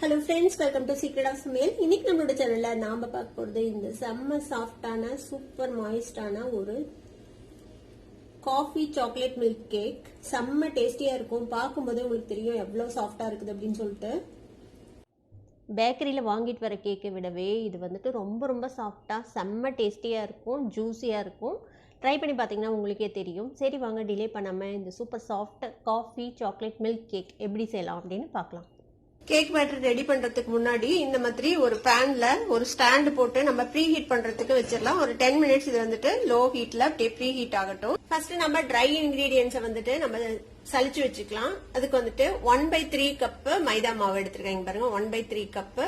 Hello friends, welcome to Secret of Smail. இன்னைக்கு நம்மளோட சேனல்ல நாம பார்க்க போறது இந்த செம்ம சாஃப்டான சூப்பர் மாய்ஸ்டான ஒரு காஃபி சாக்லேட் மில்க் கேக். செம்ம டேஸ்டியா இருக்கும். பார்க்கும்போதே உங்களுக்கு தெரியும் எவ்வளவு சாஃப்டா இருக்குது அப்படின்னு சொல்லிட்டு. பேக்கரியில் வாங்கிட்டு வர கேக்கை விடவே இது வந்துட்டு ரொம்ப சாஃப்டாக செம்ம டேஸ்டியாக இருக்கும், ஜூஸியாக இருக்கும். ட்ரை பண்ணி பார்த்தீங்கன்னா உங்களுக்கே தெரியும். சரி வாங்க டிலே பண்ணாமல் இந்த super soft coffee chocolate milk cake எப்படி செய்யலாம் அப்படின்னு பார்க்கலாம். கேக் பேட்டர் ரெடி பண்றதுக்கு முன்னாடி இந்த மாதிரி ஒரு பேன்ல ஒரு ஸ்டாண்ட் போட்டு நம்ம ப்ரீ ஹீட் பண்றதுக்கு வச்சிடலாம். ஒரு 10 மினிட்ஸ் இது வந்துட்டு லோ ஹீட்ல அப்படியே ப்ரீ ஹீட் ஆகட்டும். ஃபர்ஸ்ட் நம்ம ட்ரை இன்கிரீடியன்ஸை வந்துட்டு நம்ம சலிச்சு வச்சுக்கலாம். அதுக்கு வந்துட்டு 1/3 கப் மைதா மாவு எடுத்துருக்கேன். பாருங்க 1/3 கப்,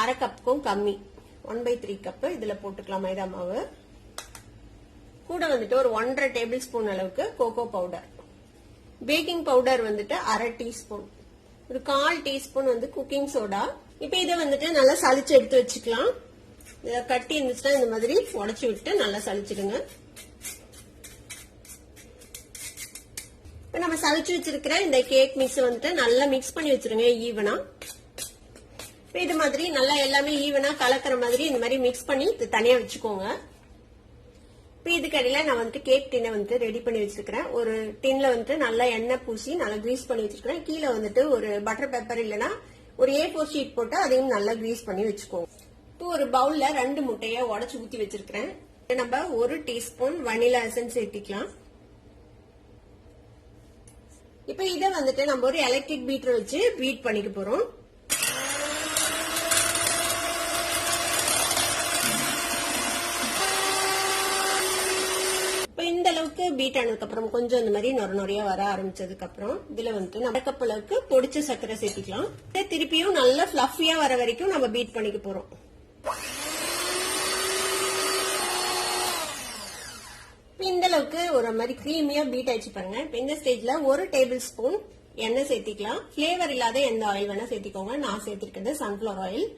அரை கப்புக்கும் கம்மி 1/3 கப் இதுல போட்டுக்கலாம் மைதா மாவு. கூட வந்துட்டு ஒரு 1.5 டேபிள் ஸ்பூன் அளவுக்கு கோகோ பவுடர், பேக்கிங் பவுடர் வந்துட்டு அரை டீஸ்பூன், ஒரு 1/4 டீஸ்பூன் வந்து குக்கிங் சோடா. இப்ப இதை வந்துட்டு நல்லா சலிச்சு எடுத்து வச்சுக்கலாம். இதை கட்டி இருந்துச்சுன்னா இந்த மாதிரி உடைச்சு விட்டு நல்லா சலிச்சிடுங்க. இப்ப நம்ம சலிச்சு வச்சிருக்கிற இந்த கேக் மிக்ஸ் வந்துட்டு நல்லா மிக்ஸ் பண்ணி வச்சிருங்க ஈவனா. இப்ப இது மாதிரி நல்லா எல்லாமே ஈவனா கலக்கிற மாதிரி இந்த மாதிரி மிக்ஸ் பண்ணி தனியா வச்சுக்கோங்க. இப்போ இதுக்கடையில நான் வந்துட்டு கேக் டின்னை வந்துட்டு ரெடி பண்ணி வச்சிருக்கிறேன். ஒரு டின்ல வந்துட்டு நல்லா எண்ணெய் பூசி நல்லா கிரீஸ் பண்ணி வச்சிருக்கிறேன். கீழே வந்துட்டு ஒரு பட்டர் பேப்பர் இல்லைன்னா ஒரு A4 ஷீட் போட்டு அதையும் நல்லா கிரீஸ் பண்ணி வச்சுக்கோங்க. இப்போ ஒரு பவுல்ல 2 முட்டையை உடச்சு ஊத்தி வச்சிருக்கிறேன். நம்ம 1 டீஸ்பூன் வனிலா எசன்ஸ் சேர்த்திக்கலாம். இப்போ இதை வந்துட்டு நம்ம ஒரு எலக்ட்ரிக் பீட்டர் வச்சு பீட் பண்ணிக்க போறோம். இந்த அளவுக்கு பீட் ஆனதுக்கு அப்புறம் கொஞ்சம் இந்த மாதிரி நொறையா வர ஆரம்பிச்சதுக்கு அப்புறம் இதுல வந்துட்டு நம்ம கப் அளவுக்கு பொடிச்ச சர்க்கரை சேர்த்திக்கலாம். திருப்பியும் நல்லா ஃபிளஃபியா வர வரைக்கும் நம்ம பீட் பண்ணிக்க போறோம். இந்த அளவுக்கு ஒரு மாதிரி கிரீமியா பீட் ஆயிடுச்சு பாருங்க. இப்ப இந்த ஸ்டேஜ்ல 1 டேபிள் ஸ்பூன் எண்ணெய் சேர்த்திக்கலாம். பிளேவர் இல்லாத எந்த ஆயில் வேணா சேர்த்திக்கோங்க. நான் சேர்த்திருக்கிறது சன்ஃபிளவர் ஆயில்.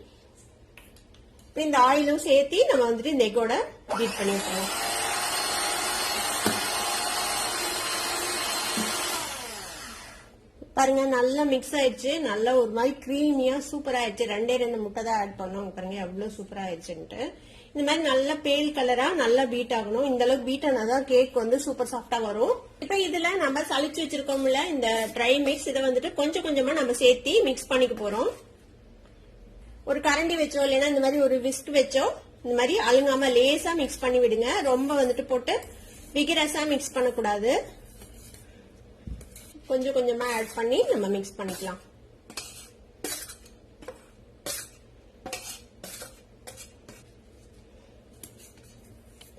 இந்த ஆயிலும் சேர்த்தி நம்ம வந்துட்டு இந்த எக்கோட பீட் பண்ணி வைக்கணும். பாருங்க நல்லா மிக்ஸ் ஆயிடுச்சு. நல்லா ஒரு மாதிரி கிரீமியா சூப்பரா ஆயிடுச்சு. 2 முட்டை தான் ஆட் பண்ணோம். பாருங்க எவ்வளவு சூப்பரா ஆயிடுச்சுன்ட்டு. இந்த மாதிரி நல்ல பேல் கலரா நல்லா பீட் ஆகணும். இந்த அளவுக்கு பீட் ஆனாதான் கேக் வந்து சூப்பர் சாஃப்டா வரும். இப்ப இதுல நம்ம சலிச்சு வச்சிருக்கோம்ல இந்த ட்ரை மிக்ஸ், இதை வந்துட்டு கொஞ்சம் கொஞ்சமா நம்ம சேர்த்தி மிக்ஸ் பண்ணிக்க போறோம். ஒரு கரண்டி வச்சோ இல்லைன்னா இந்த மாதிரி ஒரு விஸ்க் வச்சோ இந்த மாதிரி அழுங்காம லேசா மிக்ஸ் பண்ணி விடுங்க. ரொம்ப வந்துட்டு போட்டு விகிரஸா மிக்ஸ் பண்ணக்கூடாது. கொஞ்சம் கொஞ்சமா ஆட் பண்ணி நம்ம மிக்ஸ் பண்ணிக்கலாம்.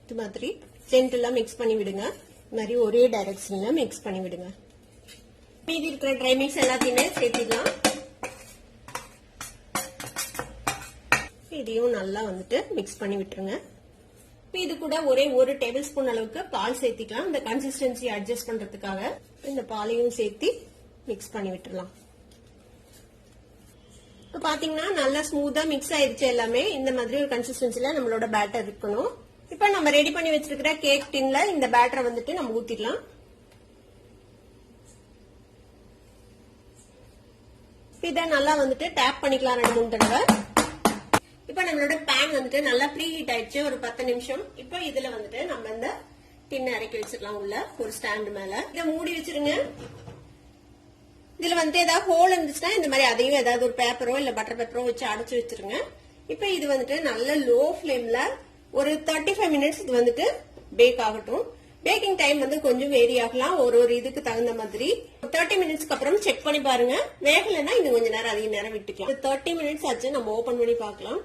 இது மாதிரி ஜென்டலா மிக்ஸ் பண்ணி விடுங்க. இந்த மாதிரி ஒரே டைரக்ஷன்ல மிக்ஸ் பண்ணி விடுங்க. மீதி இருக்கிற ட்ரை மிக்ஸ் எல்லாத்தையுமே சேர்த்திடலாம். இதையும் நல்லா வந்துட்டு மிக்ஸ் பண்ணி விட்டுருங்க. இது கூட ஒரே 1 டேபிள் ஸ்பூன் அளவுக்கு பால் சேர்த்திக்கலாம். இந்த கன்சிஸ்டன்சி அட்ஜஸ்ட் பண்றதுக்காக இந்த பாலையும் சேர்த்தி மிக்ஸ் பண்ணி விட்டுறலாம். இப்ப பாத்தீங்கன்னா நல்லா ஸ்மூத்தா மிக்ஸ் ஆயிடுச்சு எல்லாமே. இந்த மாதிரி ஒரு கன்சிஸ்டன்சில நம்மளோட பேட்டர் இருக்கணும். இப்ப நம்ம ரெடி பண்ணி வச்சிருக்கிற கேக் டின்ல இந்த பேட்டரை வந்துட்டு நம்ம ஊத்திடலாம். இதை நல்லா வந்துட்டு டேப் பண்ணிக்கலாம் 2-3 தடவை. இப்ப நம்மளோட பேன் வந்துட்டு நல்லா ப்ரீ ஹீட் ஆயிடுச்சு ஒரு 10 நிமிஷம். இப்ப இதுல வந்துட்டு நம்ம இந்த டின்னை இறக்கி வச்சிடலாம் உள்ள ஒரு ஸ்டாண்ட் மேல. இதை மூடி வச்சிருங்க. இதுல வந்துட்டு ஏதாவது ஹோல் இருந்துச்சுன்னா இந்த மாதிரி அதையும் ஏதாவது ஒரு பேப்பரோ இல்ல பட்டர் பேப்பரோ வச்சு அடைச்சு வச்சிருங்க. இப்ப இது வந்துட்டு நல்ல லோ ஃபிளேம்ல ஒரு 35 மினிட்ஸ் இது வந்துட்டு பேக் ஆகட்டும். பேக்கிங் டைம் வந்து கொஞ்சம் வேரி ஆகலாம் ஒரு இதுக்கு தகுந்த மாதிரி. 30 மினிட்ஸ்க்கு அப்புறம் செக் பண்ணி பாருங்க. வேகலைன்னா இன்னும் கொஞ்ச நேரம் அதிக நேரம் விட்டுக்கலாம். 30 மினிட்ஸ் ஆச்சு. நம்ம ஓபன் பண்ணி பார்க்கலாம்.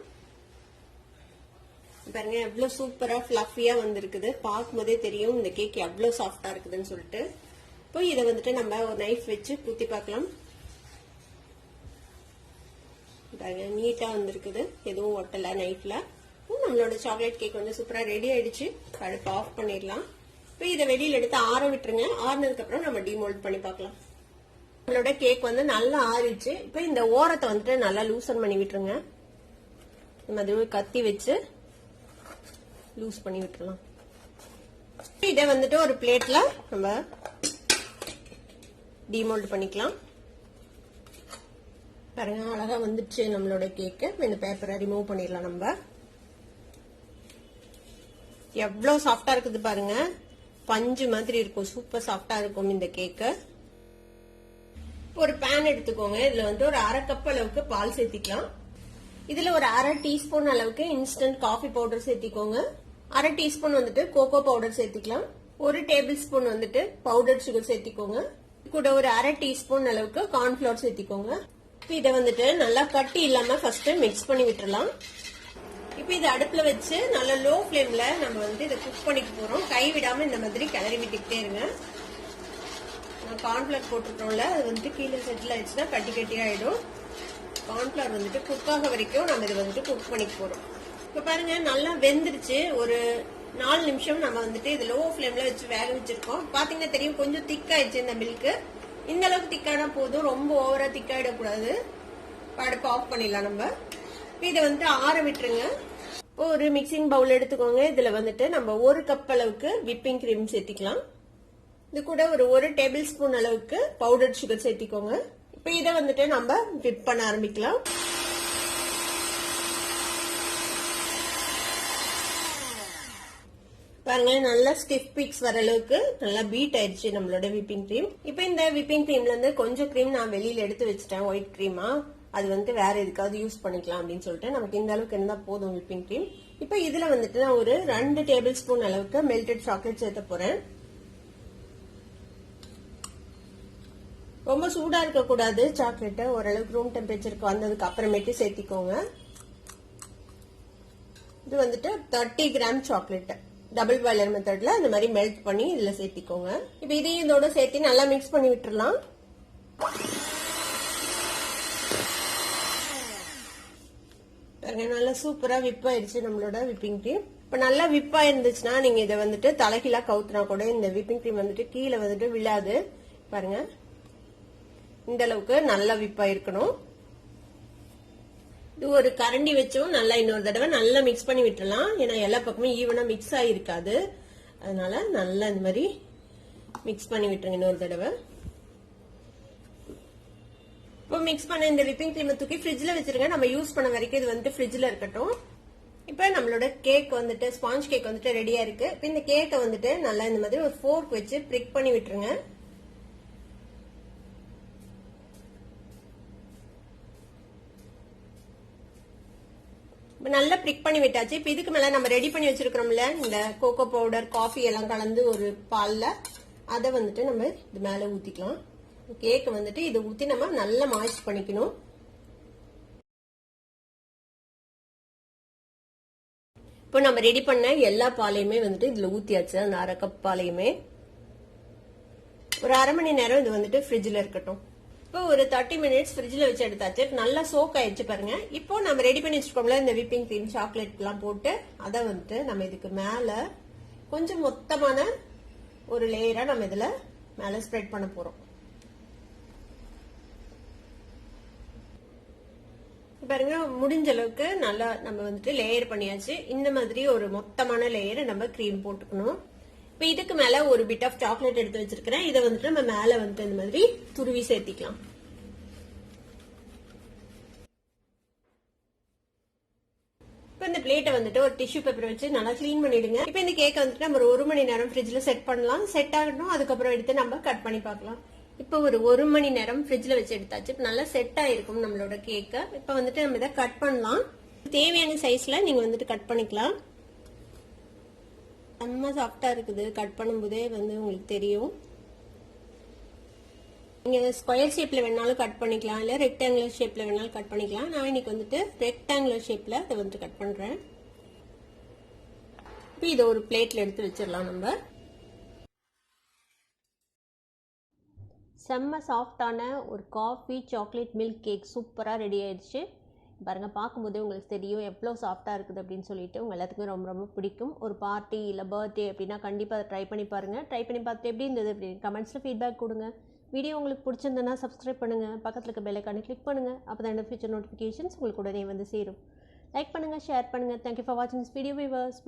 பாருங்க எவ்வளவு சூப்பரா ஃபிளஃபியா வந்திருக்குது. பார்க்கும் போதே தெரியும் இந்த கேக் எவ்வளவு சாஃப்டா இருக்குதுன்னு சொல்லிட்டு. இப்போ இதை வந்துட்டு நம்ம ஒரு நைஃப் வச்சு குத்தி பார்க்கலாம். நீட்டா வந்திருக்குது, எதுவும் ஒட்டல நைஃப்ல. நம்மளோட சாக்லேட் கேக் வந்து சூப்பரா ரெடி ஆயிடுச்சு. அடுப்பு ஆஃப் பண்ணிடலாம். இப்போ இதை வெளியில எடுத்து ஆற விட்டுருங்க. ஆறுனதுக்கு அப்புறம் நம்ம டிமோல்ட் பண்ணி பார்க்கலாம். நம்மளோட கேக் வந்து நல்லா ஆறிடுச்சு. இப்போ இந்த ஓரத்தை வந்துட்டு நல்லா லூசன் பண்ணி விட்டுருங்க. இந்த மாதிரி கத்தி வச்சு லூஸ் பண்ணி விட்டுறலாம். இதை வந்துட்டு ஒரு பிளேட்ல நம்ம டிமோல்ட் பண்ணிக்கலாம். பாருங்க அழகா வந்துச்சு நம்மளோட கேக்கு. இந்த பேப்பரை ரிமூவ் பண்ணிடலாம். நம்ம எவ்வளவு சாஃப்டா இருக்குது பாருங்க, பஞ்சு மாதிரி இருக்கும். சூப்பர் சாஃப்டா இருக்கும் இந்த கேக்கு. ஒரு பேன் எடுத்துக்கோங்க. இதுல வந்து ஒரு 1/2 கப் அளவுக்கு பால் சேர்த்திக்கலாம். இதுல ஒரு 1/2 டீஸ்பூன் அளவுக்கு இன்ஸ்டன்ட் காஃபி பவுடர் சேர்த்திக்கோங்க. 1/2 டீஸ்பூன் வந்துட்டு கோகோ பவுடர் சேர்த்திக்கலாம். 1 டேபிள் ஸ்பூன் வந்துட்டு பவுடர் சுகர் சேர்த்திக்கோங்க. கூட ஒரு 1/2 டீஸ்பூன் அளவுக்கு கார்ன்ஃபிளவர் சேர்த்திக்கோங்க. இதை வந்துட்டு நல்லா கட்டி இல்லாம ஃபர்ஸ்ட் மிக்ஸ் பண்ணி விட்டுறலாம். இப்ப இதை அடுப்புல வச்சு நல்ல லோ ஃபிளேம்ல நம்ம வந்து இதை குக் பண்ணிக்க போறோம். கை விடாம இந்த மாதிரி கிளறி விட்டுக்கிட்டே இருங்க. கார்ன்ஃபிளவர் போட்டுட்டோம்ல, அது வந்துட்டு கீழே செட்டில் ஆயிடுச்சுன்னா கட்டி கட்டி ஆயிடும். கார்ன்ஃபிளவர் வந்துட்டு குக் ஆக வரைக்கும் நம்ம இதை வந்துட்டு குக் பண்ணிக்க போறோம். இப்ப பாருங்க நல்லா வெந்துருச்சு. ஒரு 4 நிமிஷம் நம்ம வந்துட்டு இது லோ ஃபிளேம்ல வச்சு வேக வச்சிருக்கோம். பாத்தீங்கன்னா தெரியும் கொஞ்சம் திக் ஆயிடுச்சு இந்த மில்க். இந்த அளவுக்கு திக்கானா போதும், ரொம்ப ஓவரா திக்காயிடக்கூடாது. அடுப்பு ஆஃப் பண்ணிடலாம். நம்ம இதை வந்துட்டு ஆற விட்டுருங்க. ஒரு மிக்சிங் பவுல் எடுத்துக்கோங்க. இதுல வந்துட்டு நம்ம 1 கப் அளவுக்கு விப்பிங் கிரீம் சேர்த்திக்கலாம். இது கூட ஒரு 1 டேபிள் ஸ்பூன் அளவுக்கு பவுடர் சுகர் சேர்த்திக்கோங்க. இப்ப இதை வந்துட்டு நம்ம விப் பண்ண ஆரம்பிக்கலாம். பாருங்க நல்லா ஸ்டிஃப் பீக்ஸ் வர அளவுக்கு நல்லா பீட் ஆயிடுச்சு நம்மளோட விப்பிங் கிரீம். இப்ப இந்த விப்பிங் கிரீம்ல இருந்து கொஞ்சம் கிரீம் நான் வெளியில எடுத்து வச்சுட்டேன், ஒயிட் கிரீமா. அது வந்து வேற எதுக்காவது யூஸ் பண்ணிக்கலாம் அப்படின்னு சொல்லிட்டு நமக்கு இந்த அளவுக்கு இருந்தா போதும் விப்பிங் கிரீம். இப்ப இதுல வந்துட்டு நான் ஒரு 2 டேபிள் ஸ்பூன் அளவுக்கு மெல்டட் சாக்லேட் சேர்த்த போறேன். ரொம்ப சூடா இருக்க கூடாது சாக்லேட், ஓரளவுக்கு ரூம் டெம்பரேச்சருக்கு வந்ததுக்கு அப்புறமேட்டு சேர்த்திக்கோங்க. இது வந்துட்டு 30 கிராம் சாக்லேட் டபுள் பாய்லர் மெத்தட்ல இந்த மாதிரி மெல்ட் பண்ணி இதுல சேர்த்திக்கோங்க. இப்ப இதையும் இதோட சேர்த்து நல்லா மிக்ஸ் பண்ணி விட்டுறலாம். நல்லா சூப்பரா விப் ஆயிடுச்சு நம்மளோட விப்பிங் கிரீம். இப்ப நல்லா விப்பா இருந்துச்சுன்னா நீங்க இதை வந்துட்டு தலைகீழா கவுத்துனா கூட இந்த விப்பிங் கிரீம் வந்துட்டு கீழே வந்துட்டு விழாது. பாருங்க இந்த அளவுக்கு நல்லா விப்பா இருக்கணும். இது ஒரு கரண்டி வச்சும் நல்லா இன்னொரு தடவை நல்லா மிக்ஸ் பண்ணி விட்டுறலாம். ஏன்னா எல்லா பக்கமும் ஈவனா மிக்ஸ் ஆகிருக்காது. அதனால நல்லா இந்த மாதிரி மிக்ஸ் பண்ணி விட்டுருங்க இன்னொரு தடவை. இப்போ மிக்ஸ் பண்ண இந்த விப்பிங் கிரீமை தூக்கி ஃப்ரிட்ஜ்ல வச்சிருங்க. நம்ம யூஸ் பண்ண வரைக்கும் இது வந்துட்டு ஃப்ரிட்ஜ்ல இருக்கட்டும். இப்போ நம்மளோட கேக் வந்துட்டு ஸ்பாஞ்ச் கேக் வந்துட்டு ரெடியா இருக்கு. இப்போ இந்த கேக்கை வந்துட்டு நல்லா இந்த மாதிரி ஒரு ஃபோர்க் வச்சு பிரிக் பண்ணி விட்டுருங்க. நல்லா பிரிக் பண்ணி விட்டாச்சு. இப்ப இதுக்கு மேல நம்ம ரெடி பண்ணி வச்சிருக்கிறோம்ல இந்த கோகோ பவுடர் காஃபி எல்லாம் கலந்து ஒரு பால்ல, அதை வந்துட்டு நம்ம இது மேல ஊத்திக்கலாம். கேக் வந்துட்டு இதை ஊத்தி நம்ம நல்லா மாய்ஸ்ட் பண்ணிக்கணும். இப்போ நம்ம ரெடி பண்ண எல்லா பாலையுமே வந்துட்டு இதுல ஊத்தியாச்சு. அந்த 1/2 கப் பாலையுமே ஒரு 1/2 மணி நேரம் இது வந்துட்டு ஃப்ரிட்ஜ்ல இருக்கட்டும். இப்போ ஒரு 30 மினிட்ஸ் ஃப்ரிட்ஜ்ல வச்சு எடுத்தாச்சு. நல்லா சோக் ஆயிடுச்சு பாருங்க. இப்போ நம்ம ரெடி பண்ணி வச்சிருக்கோம்ல இந்த விப்பிங் கிரீம் சாக்லேட் எல்லாம் போட்டு அதை வந்துட்டு நம்ம இதுக்கு மேல கொஞ்சம் மொத்தமான ஒரு லேயரா நம்ம இதுல மேல ஸ்ப்ரெட் பண்ண போறோம். பாருங்க முடிஞ்ச அளவுக்கு நல்லா நம்ம வந்துட்டு லேயர் பண்ணியாச்சு. இந்த மாதிரி ஒரு மொத்தமான லேயர் நம்ம கிரீம் போட்டுக்கணும். இப்ப இதுக்கு மேல ஒரு பிட் ஆஃப் சாக்லேட் எடுத்து வச்சிருக்கிறேன். இதை வந்துட்டு நம்ம மேல வந்துட்டு இந்த மாதிரி துருவி சேர்த்திக்கலாம். இப்ப இந்த பிளேட்டை வந்துட்டு ஒரு டிஷ்யூ பேப்பர் வச்சு நல்லா கிளீன் பண்ணிடுங்க. இப்ப இந்த கேக்கை வந்துட்டு நம்ம ஒரு 1 மணி நேரம் ஃப்ரிட்ஜ்ல செட் பண்ணலாம். செட் ஆகட்டும், அதுக்கப்புறம் எடுத்து நம்ம கட் பண்ணி பார்க்கலாம். இப்ப ஒரு 1 மணி நேரம் ஃப்ரிட்ஜ்ல வச்சு எடுத்தாச்சு. நல்லா செட் ஆயிருக்கும் நம்மளோட கேக்க. இப்ப வந்துட்டு நம்ம இதை கட் பண்ணலாம். தேவையான சைஸ்ல நீங்க வந்துட்டு கட் பண்ணிக்கலாம். செம்ம சாஃப்டா இருக்குது. கட் பண்ணும்போதே வந்து உங்களுக்கு தெரியும். நீங்க ஸ்கொயர் ஷேப்ல வேணாலும் கட் பண்ணிக்கலாம், இல்ல ரெக்டாங்குலர் ஷேப்ல வேணாலும் கட் பண்ணிக்கலாம். நான் இன்னைக்கு வந்துட்டு ரெக்டாங்குலர் ஷேப்ல இதை வந்துட்டு கட் பண்றேன். இப்போ இதை ஒரு பிளேட்ல எடுத்து வச்சிடலாம். நம்ம செம்ம சாஃப்டான ஒரு காஃபி சாக்லேட் மில்க் கேக் சூப்பராக ரெடி ஆயிடுச்சு. பாருங்கள், பார்க்கும்போதே உங்களுக்கு தெரியும் எவ்வளோ சாஃப்டாக இருக்குது அப்படின்னு சொல்லிட்டு. உங்கள் எல்லாத்துக்குமே ரொம்ப ரொம்ப பிடிக்கும். ஒரு பார்ட்டி இல்லை பர்த்டே அப்படின்னா கண்டிப்பாக அதை ட்ரை பண்ணி பாருங்கள். ட்ரை பண்ணி பார்த்துட்டு எப்படி இருந்தது அப்படின்னு கமெண்ட்ஸில் ஃபீட்பேக் கொடுங்க. வீடியோ உங்களுக்கு பிடிச்சிருந்ததுன்னா சப்ஸ்கிரைப் பண்ணுங்கள், பக்கத்தில் இருக்க பெல் ஐகானை கிளிக் பண்ணுங்கள். அப்போ தான் ஃபியூச்சர் நோட்டிஃபிகேஷன்ஸ் உங்களுக்கு உடனே வந்து சேரும். லைக் பண்ணுங்கள், ஷேர் பண்ணுங்கள். தேங்க்யூ ஃபார் வாட்சிங் திஸ் வீடியோ வியூவர்ஸ்.